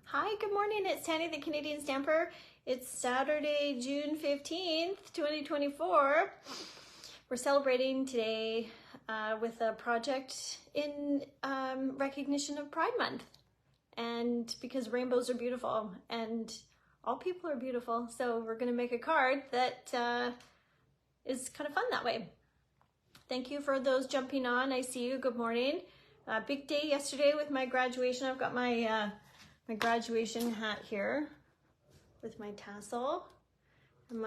Hi, good morning. It's Tanny, the Canadian Stamper. It's Saturday, June 15th, 2024. We're celebrating today with a project in recognition of Pride Month. And because rainbows are beautiful and all people are beautiful. So we're going to make a card that is kind of fun that way. Thank you for those jumping on. I see you. Good morning. Big day yesterday with my graduation. I've got my my graduation hat here with my tassel and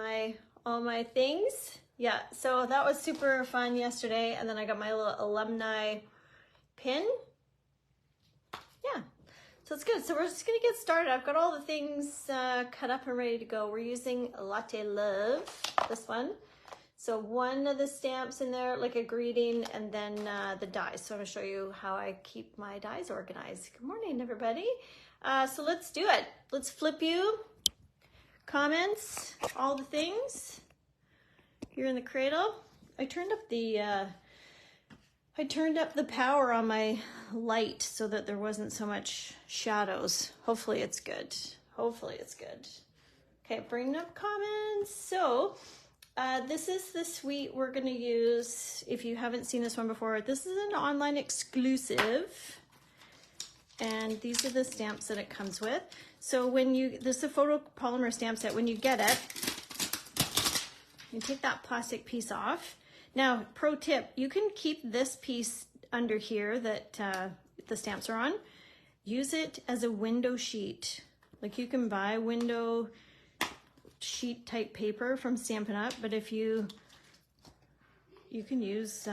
all my things. Yeah, so that was super fun yesterday. And then I got my little alumni pin. Yeah, so it's good. So we're just gonna get started. I've got all the things cut up and ready to go. We're using Latte Love, this one. So one of the stamps in there, like a greeting, and then the dies. So I'm gonna show you how I keep my dies organized. Good morning, everybody. So let's do it. Let's flip you. Comments, all the things. You're in the cradle. I turned up the power on my light so that there wasn't so much shadows. Hopefully it's good. Hopefully it's good. Okay, bring up comments. So this is the suite we're gonna use. If you haven't seen this one before, this is an online exclusive. And these are the stamps that it comes with. So this is a photopolymer stamp set. When you get it, you take that plastic piece off. Now, pro tip, you can keep this piece under here that the stamps are on. Use it as a window sheet. Like you can buy window sheet type paper from Stampin Up, but if you can use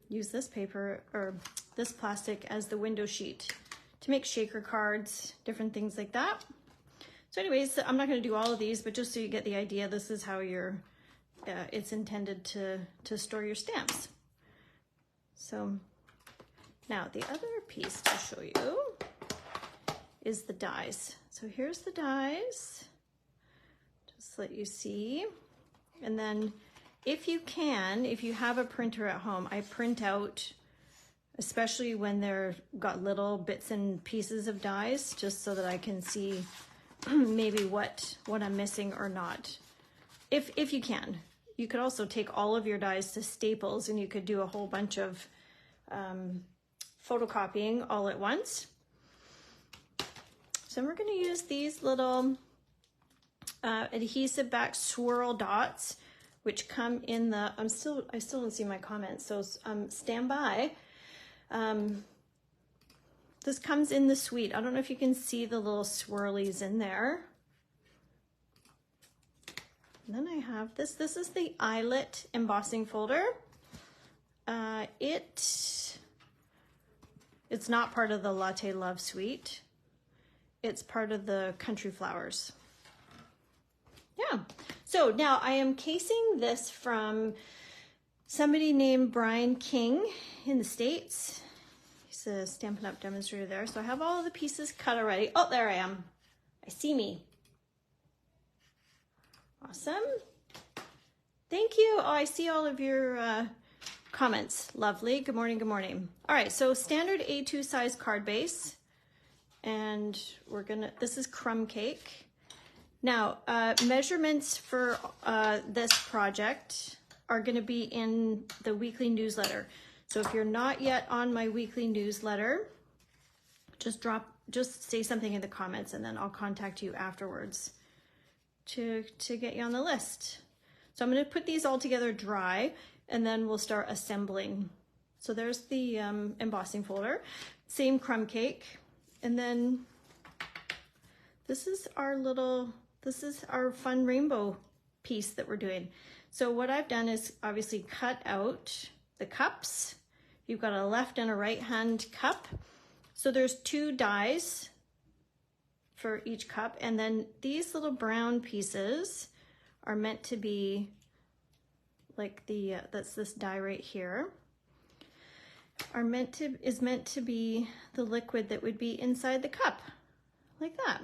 this paper or this plastic as the window sheet to make shaker cards, different things like that. So anyways, I'm not going to do all of these, but just so you get the idea, this is how it's intended to store your stamps. So now the other piece to show you is the dies. So here's the dies, just let you see. And then if you have a printer at home, I print out, especially when they're got little bits and pieces of dies, just so that I can see maybe what I'm missing or not. If you can. You could also take all of your dies to Staples and you could do a whole bunch of photocopying all at once. So we're going to use these little adhesive back swirl dots, which come in the, I still don't see my comments, so stand by. This comes in the suite. I don't know if you can see the little swirlies in there. And then I have this. This is the eyelet embossing folder. It's not part of the Latte Love suite. It's part of the Country Flowers. Yeah. So now I am casing this from somebody named Brian King in the States. He's a Stampin' Up demonstrator there. So I have all the pieces cut already. Oh, there I am. I see me. Awesome. Thank you. Oh, I see all of your comments. Lovely. Good morning. Good morning. All right. So standard A2 size card base. And this is crumb cake. Now, measurements for this project are going to be in the weekly newsletter. So if you're not yet on my weekly newsletter, just say something in the comments and then I'll contact you afterwards to get you on the list. So I'm going to put these all together dry and then we'll start assembling. So there's the embossing folder, same crumb cake. And then this is our fun rainbow piece that we're doing. So what I've done is obviously cut out the cups. You've got a left and a right hand cup. So there's 2 dies for each cup. And then these little brown pieces are meant to be like that's this die right here, is meant to be the liquid that would be inside the cup, like that.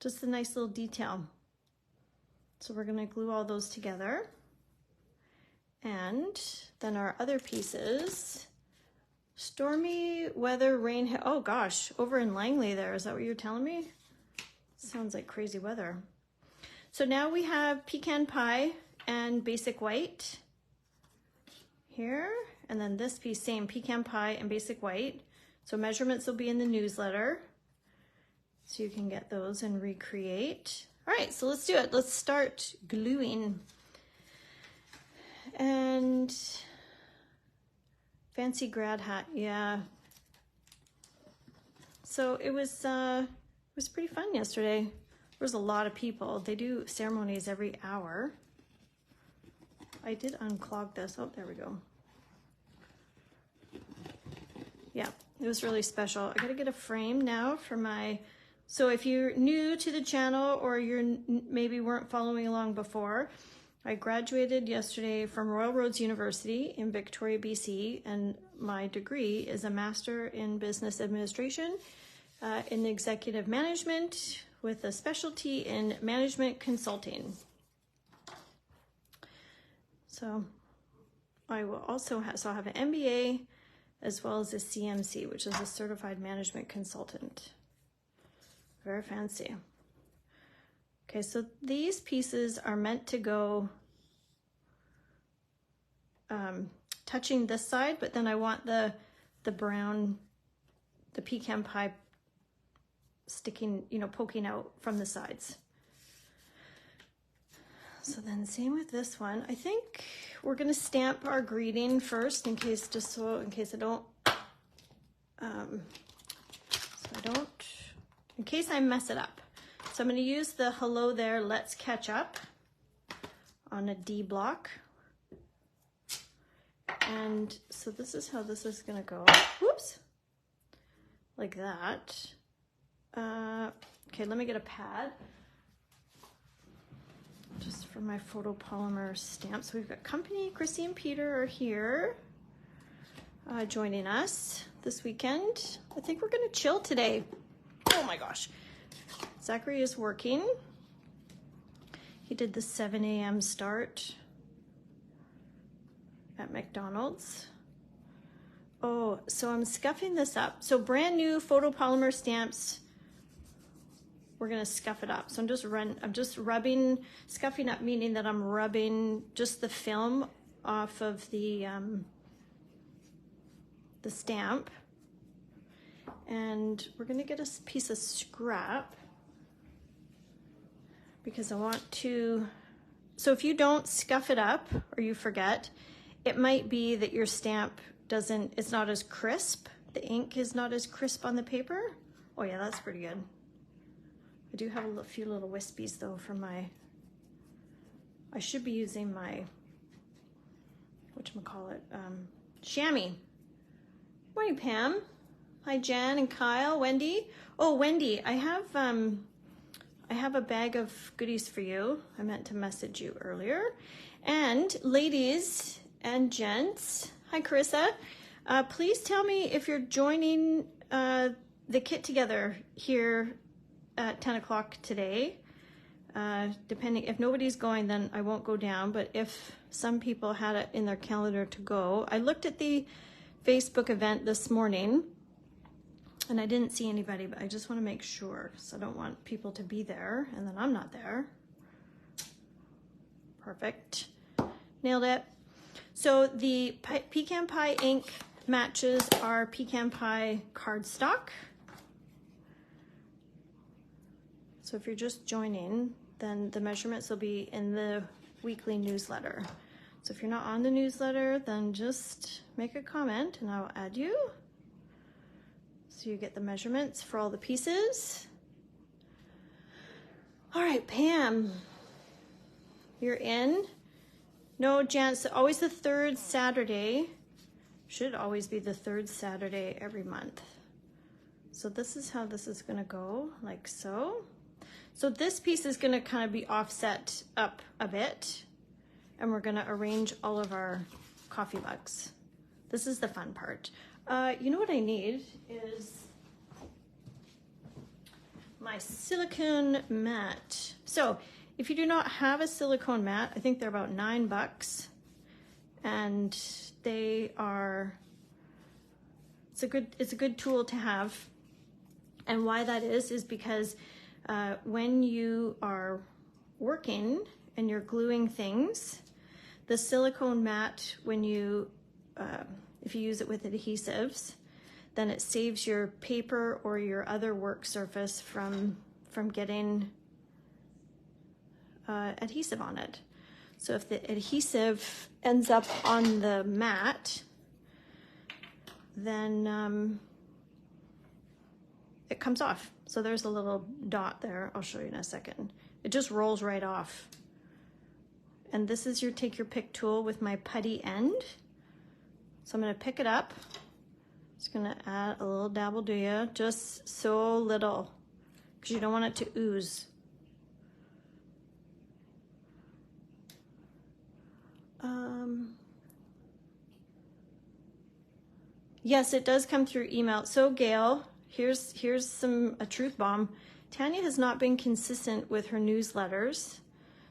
Just a nice little detail. So we're going to glue all those together. And then our other pieces Stormy weather, rain. Oh gosh, over in Langley there. Is that what you're telling me? Sounds like crazy weather. So now we have pecan pie and basic white here. And then this piece, same pecan pie and basic white. So measurements will be in the newsletter. So you can get those and recreate. All right, so let's do it. Let's start gluing. And fancy grad hat, yeah. So it was pretty fun yesterday. There was a lot of people. They do ceremonies every hour. I did unclog this. Oh, there we go. Yeah, it was really special. I gotta get a frame now for my, so if you're new to the channel or you're maybe weren't following along before, I graduated yesterday from Royal Roads University in Victoria, BC, and my degree is a Master in Business Administration in Executive Management with a specialty in Management Consulting. So I will also have, so I have an MBA as well as a CMC, which is a Certified Management Consultant. Very fancy. Okay, so these pieces are meant to go touching this side, but then I want the brown, the pecan pie sticking, you know, poking out from the sides. So then same with this one. I think we're gonna stamp our greeting first in case, just so in case I don't, in case I mess it up. So I'm gonna use the hello there, let's catch up on a D block. And so this is how this is gonna go. Whoops, like that. Okay, let me get a pad just for my photopolymer stamp. So we've got company, Chrissy and Peter are here joining us this weekend. I think we're gonna chill today. Oh my gosh. Zachary is working. He did the 7 a.m. start at McDonald's. Oh, so I'm scuffing this up. So brand new photopolymer stamps, we're gonna scuff it up. So I'm just rubbing, scuffing up meaning that I'm rubbing just the film off of the stamp. And we're gonna get a piece of scrap because I want to, so if you don't scuff it up or you forget, it might be that your stamp doesn't, it's not as crisp. The ink is not as crisp on the paper. Oh yeah, that's pretty good. I do have a few little wispies though for my, I should be using my, whatchamacallit, chamois. Morning, Pam. Hi, Jan and Kyle, Wendy. Oh, Wendy, I have a bag of goodies for you. I meant to message you earlier. And ladies and gents, hi, Carissa. Please tell me if you're joining the kit together here at 10 o'clock today. Depending, if nobody's going, then I won't go down. But if some people had it in their calendar to go, I looked at the Facebook event this morning and I didn't see anybody, but I just want to make sure because I don't want people to be there and then I'm not there. Perfect. Nailed it. So the pecan pie ink matches our pecan pie cardstock. So if you're just joining, then the measurements will be in the weekly newsletter. So if you're not on the newsletter, then just make a comment and I'll add you. So you get the measurements for all the pieces. All right, Pam, you're in. No, Jan, so always the third Saturday. Should always be the third Saturday every month. So this is how this is gonna go, like so. So this piece is gonna kind of be offset up a bit and we're gonna arrange all of our coffee mugs. This is the fun part. You know what I need is my silicone mat. So if you do not have a silicone mat, I think they're about $9 and they are it's a good tool to have. And why that is because when you are working and you're gluing things, the silicone mat, when you if you use it with adhesives, then it saves your paper or your other work surface from getting adhesive on it. So if the adhesive ends up on the mat, then it comes off. So there's a little dot there. I'll show you in a second. It just rolls right off. And this is your take your pick tool with my putty end. So I'm gonna pick it up. Just gonna add a little dab will do ya, just so little, because you don't want it to ooze. Yes, it does come through email. So Gail, here's a truth bomb. Tanya has not been consistent with her newsletters.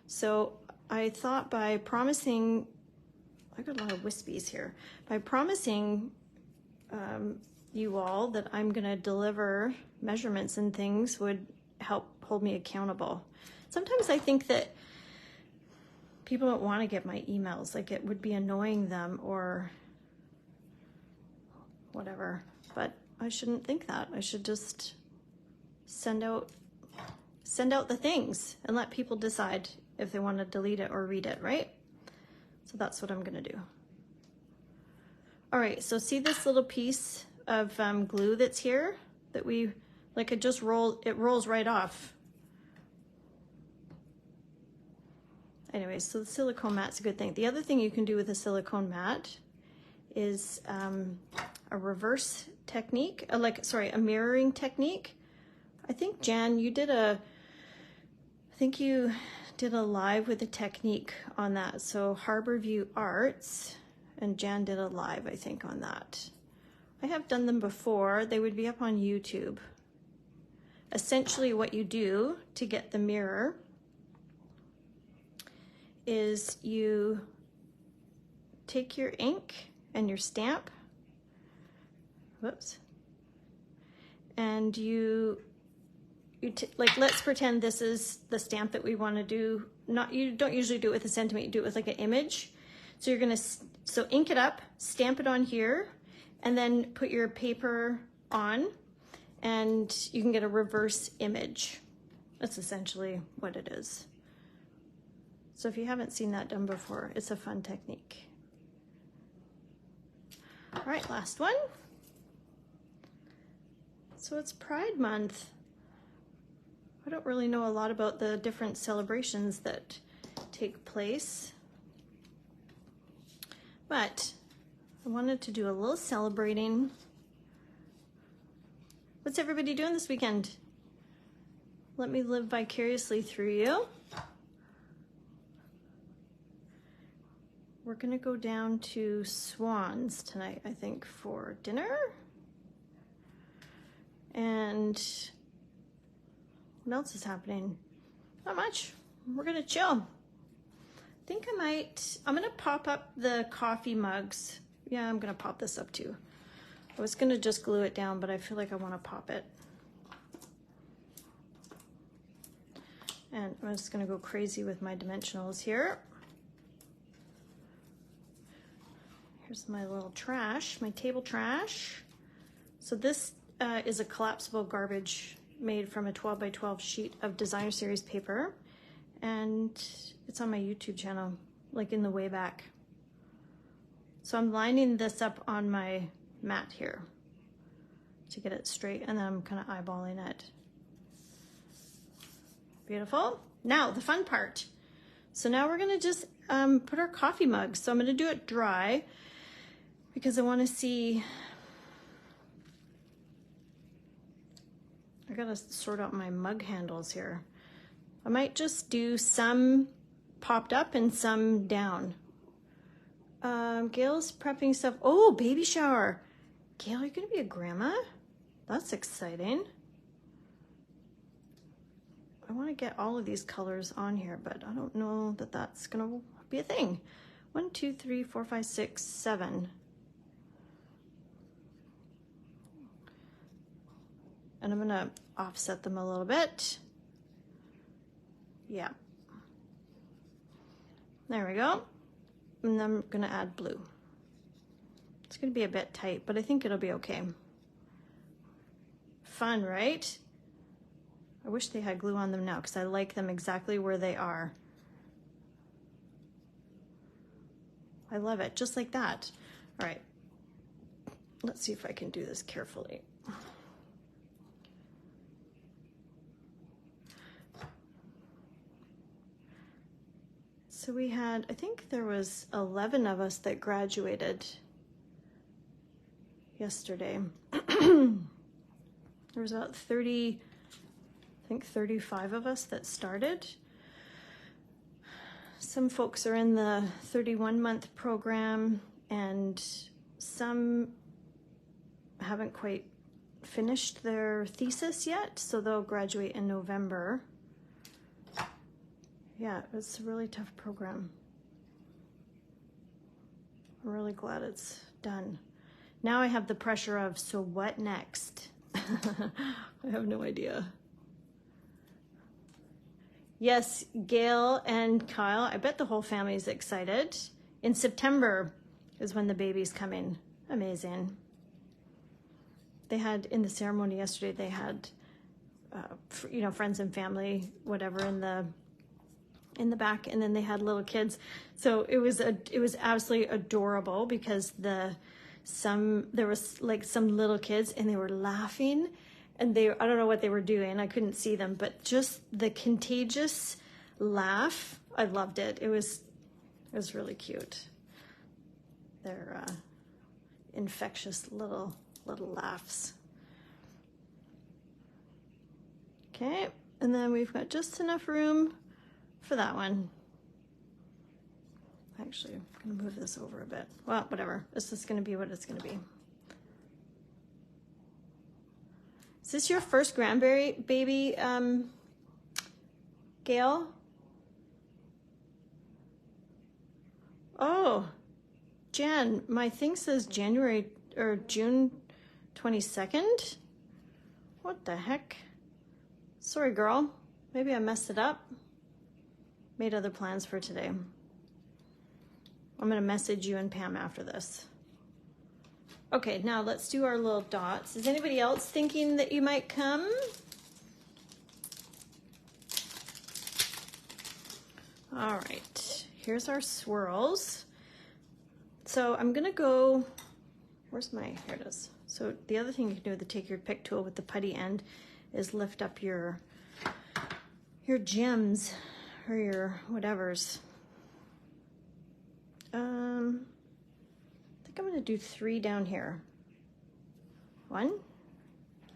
So I thought by promising, I got a lot of wispies here, by promising you all that I'm gonna deliver measurements and things would help hold me accountable. Sometimes I think that people don't want to get my emails, like it would be annoying them or whatever, but I shouldn't think that. I should just send out the things and let people decide if they want to delete it or read it, right? So that's what I'm gonna do. All right, so see this little piece of glue that's here that we, like it rolls right off. Anyway, so the silicone mat's a good thing. The other thing you can do with a silicone mat is a reverse technique, a mirroring technique. I think Jan, you did a live with a technique on that. So Harborview Arts and Jan did a live, I think, on that. I have done them before. They would be up on YouTube. Essentially what you do to get the mirror is you take your ink and your stamp, whoops, and like, let's pretend this is the stamp that we want to do. You don't usually do it with a sentiment, you do it with like an image. So you're gonna, ink it up, stamp it on here, and then put your paper on, and you can get a reverse image. That's essentially what it is. So if you haven't seen that done before, it's a fun technique. All right, last one. So it's Pride Month. I don't really know a lot about the different celebrations that take place, but I wanted to do a little celebrating. What's everybody doing this weekend? Let me live vicariously through you. We're gonna go down to Swans tonight, I think, for dinner. And what else is happening? Not much. We're gonna chill. I think I'm gonna pop up the coffee mugs. Yeah, I'm gonna pop this up too. I was gonna just glue it down, but I feel like I wanna pop it. And I'm just gonna go crazy with my dimensionals here. Here's my little trash, my table trash. So this is a collapsible garbage made from a 12 by 12 sheet of designer series paper. And it's on my YouTube channel, like in the way back. So I'm lining this up on my mat here to get it straight, and then I'm kind of eyeballing it. Beautiful. Now the fun part. So now we're gonna just put our coffee mugs. So I'm gonna do it dry because I wanna see, I gotta sort out my mug handles here. I might just do some popped up and some down. Gail's prepping stuff. Oh, baby shower. Gail, you're gonna be a grandma? That's exciting. I wanna get all of these colors on here, but I don't know that that's gonna be a thing. 1, 2, 3, 4, 5, 6, 7. and I'm gonna offset them a little bit. Yeah. There we go. And then I'm gonna add blue. It's gonna be a bit tight, but I think it'll be okay. Fun, right? I wish they had glue on them now because I like them exactly where they are. I love it, just like that. All right, let's see if I can do this carefully. So we had, I think there was 11 of us that graduated yesterday. There was about 30, I think 35 of us that started. Some folks are in the 31-month program and some haven't quite finished their thesis yet, so they'll graduate in November. Yeah, it's a really tough program. I'm really glad it's done. Now I have the pressure of, so what next? I have no idea. Yes, Gail and Kyle, I bet the whole family is excited. In September is when the baby's coming. Amazing. They had, in the ceremony yesterday, they had, you know, friends and family, whatever, in the back, and then they had little kids. So it was absolutely adorable because there was like some little kids and they were laughing and I don't know what they were doing. I couldn't see them, but just the contagious laugh, I loved it. It was really cute. They're infectious little laughs. Okay, and then we've got just enough room for that one. Actually, I'm gonna move this over a bit. Well, whatever, it's just gonna be what it's gonna be. Is this your first grandbaby, baby, Gail? Oh, Jan, my thing says January or June 22nd. What the heck? Sorry, girl. Maybe I messed it up. Made other plans for today. I'm gonna message you and Pam after this. Okay, now let's do our little dots. Is anybody else thinking that you might come? All right, here's our swirls. So I'm gonna go, where's my, here it is. So the other thing you can do with the take your pick tool with the putty end is lift up your gems or your whatevers. I think I'm gonna do 3 down here. 1,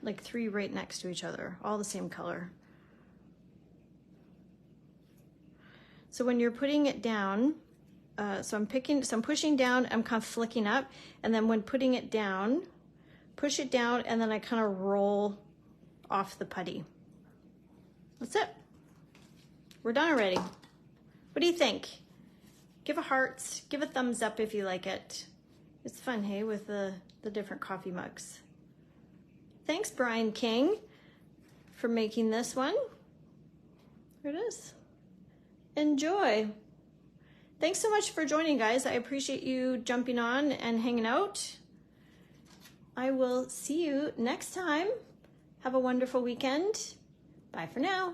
like 3 right next to each other, all the same color. So when you're putting it down, so I'm pushing down, I'm kind of flicking up, and then when putting it down, push it down, and then I kind of roll off the putty. That's it. We're done already. What do you think? Give a heart, give a thumbs up if you like it. It's fun, hey, with the different coffee mugs. Thanks, Brian King, for making this one. Here it is. Enjoy. Thanks so much for joining, guys. I appreciate you jumping on and hanging out. I will see you next time. Have a wonderful weekend. Bye for now.